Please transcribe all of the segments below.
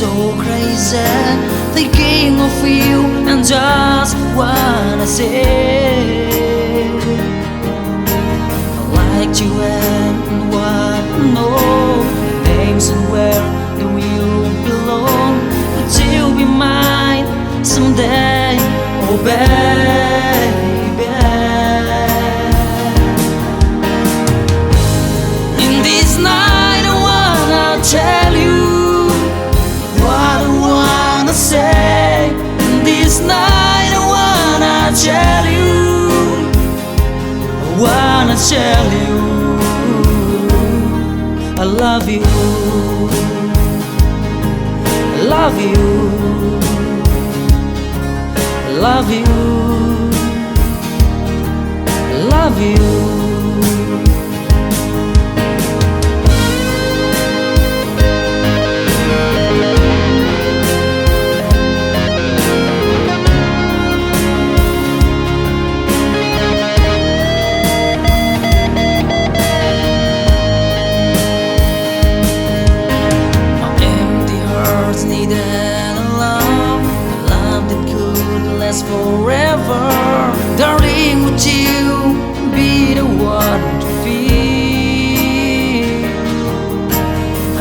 so crazy, thinking of you and just wanna say I liked you and what no names and where do you belong, but you'll be mine someday, oh baby. In this night I wanna tell you what I wanna say. In this night I wanna tell you, I wanna tell you I love you, I love you, I love you, I love you. Needed a love that could last forever. Darling, would you be the one to feel?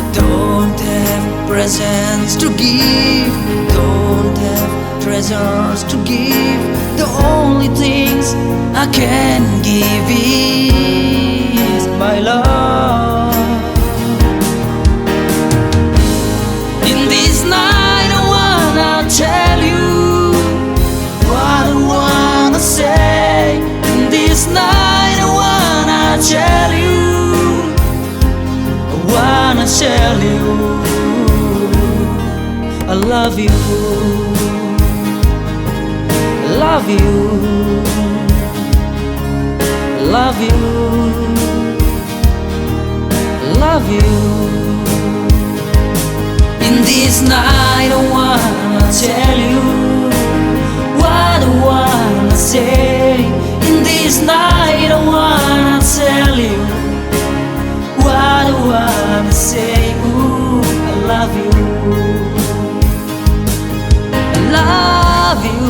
I don't have presents to give, don't have treasures to give. The only things I can give is my love. Tell you what I wanna say. In this night I wanna tell you, I wanna tell you I love you, I love you, I love you, I love you. In this night I wanna tell you what I wanna say. In this night I wanna tell you what I wanna say. Ooh, I love you, I love you,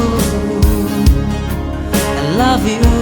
I love you.